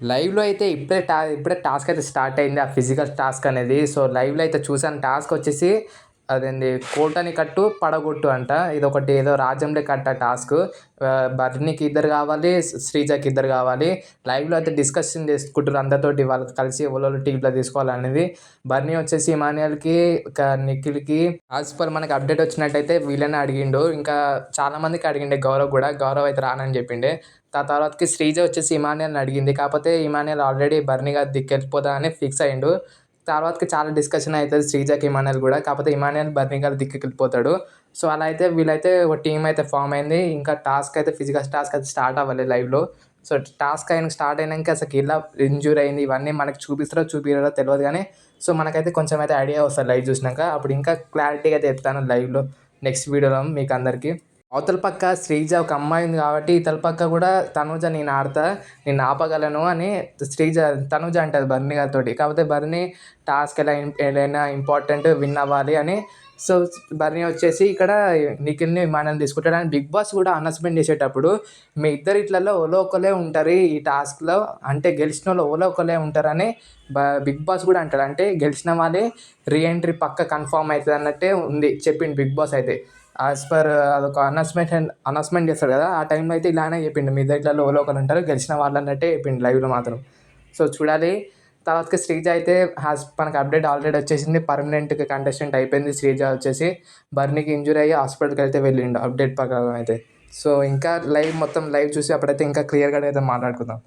లైవ్‌లో అయితే ఇప్పుడే టాస్క్ అయితే స్టార్ట్ అయింది. ఆ ఫిజికల్ టాస్క్ అనేది. సో, లైవ్‌లో అయితే చూసాను. టాస్క్ వచ్చేసి అదేంది కోటని కట్టు, పడగొట్టు అంట. ఇదొకటి ఏదో రాజ్యంలో కట్ట టాస్క్. బర్నీకి ఇద్దరు కావాలి, శ్రీజకి ఇద్దరు కావాలి. లైవ్‌లో అయితే డిస్కషన్ చేసుకుంటుర్రు అందరితోటి వాళ్ళు కలిసి ఎవరెవరు టీమ్‌లో తీసుకోవాలనేది. బర్నీ వచ్చేసి ఇమాన్యుయల్‌కి, నిఖిల్‌కి యాస్ పర్ మనకి అప్డేట్ వచ్చినట్టయితే వీళ్ళనే అడిగిండు. ఇంకా చాలా మందికి అడిగిండే గౌరవ్ కూడా. గౌరవ్ అయితే రానని చెప్పిండే. తర్వాతకి శ్రీజ వచ్చేసి ఇమాన్యుయల్‌ని అడిగింది. కాకపోతే ఇమాన్యుయల్ ఆల్రెడీ బర్నీ గారి దిక్కెళ్ళిపోతా అని ఫిక్స్ అయ్యిండు. తర్వాతకి చాలా డిస్కషన్ అయితది శ్రీజకి, ఇమాన్యుయల్ కూడా. కాకపోతే ఇమాన్యుయల్ బర్నీ గారి దిక్కెళ్ళిపోతాడు. సో, అలా అయితే వీళ్ళైతే ఒక టీమ్ అయితే ఫామ్ అయింది. ఇంకా టాస్క్ అయితే ఫిజికల్ టాస్క్ అయితే స్టార్ట్ అవ్వలే లైవ్‌లో. సో, టాస్క్ స్టార్ట్ అయినంక అసలు ఎలా ఇంజ్యూర్ అయింది ఇవన్నీ మనకు చూపిస్తారో చూపియరో తెలవదు గానీ, సో, మనకైతే కొంచెం అయితే ఐడియా వస్తది లైవ్ చూసినాక. అప్పుడు ఇంకా క్లారిటీగా అయితే చెప్తాను లైవ్‌లో నెక్స్ట్ వీడియోలో మీకందరికీ. అవతల పక్క శ్రీజ ఒక అమ్మాయి ఉంది కాబట్టి, ఇవతల పక్క కూడా తనూజ నేను ఆడతా, నిన్ను ఆపగలను అని తనూజ అంటది బర్నీ గారితోటి. కాకపోతే బర్నీ టాస్క్ ఎలైనా ఇంపార్టెంట్ విన్ అవ్వాలి అని. సో, బర్నీ వచ్చేసి ఇక్కడ నిఖిల్‌ని మనల్ని తీసుకుంటాడు. అండ్ బిగ్ బాస్ కూడా అనౌన్స్‌మెంట్ చేసేటప్పుడు మీ ఇద్దరిట్లలో ఎవరో ఒకళ్ళే ఉంటారు ఈ టాస్క్‌లో, అంటే గెలిచినోళ్ళు ఎవరో ఒకళ్ళే ఉంటారని బిగ్ బాస్ కూడా అంటాడు. అంటే గెలిచిన వాళ్ళే రీ ఎంట్రీ పక్కా కన్ఫర్మ్ అవుతుంది అన్నట్టే ఉంది చెప్పిండు బిగ్ బాస్ అయితే. యాజ్ పర్ అదొక అనౌన్స్‌మెంట్ చేస్తాడు కదా! ఆ టైంలో అయితే ఇలానే చెప్పిండు. మీ ఇద్దరిట్లలో ఎవరో ఒకరు ఉంటారు గెలిచిన వాళ్ళు అన్నట్టే చెప్పిండు లైవ్‌లో మాత్రం. సో, చూడాలి. తర్వాతకి శ్రీజ అయితే మనకు అప్డేట్ ఆల్రెడీ వచ్చేసింది. పర్మనెంట్ కంటెస్టెంట్ అయిపోయింది శ్రీజ వచ్చేసి. బర్నీకి ఇంజ్యూరీ అయ్యి హాస్పిటల్‌కి అయితే వెళ్ళిండు అప్డేట్ ప్రకారం అయితే. సో, ఇంకా మొత్తం లైవ్ చూసి అప్పుడైతే ఇంకా క్లియర్‌గా అయితే మాట్లాడుకుందాం.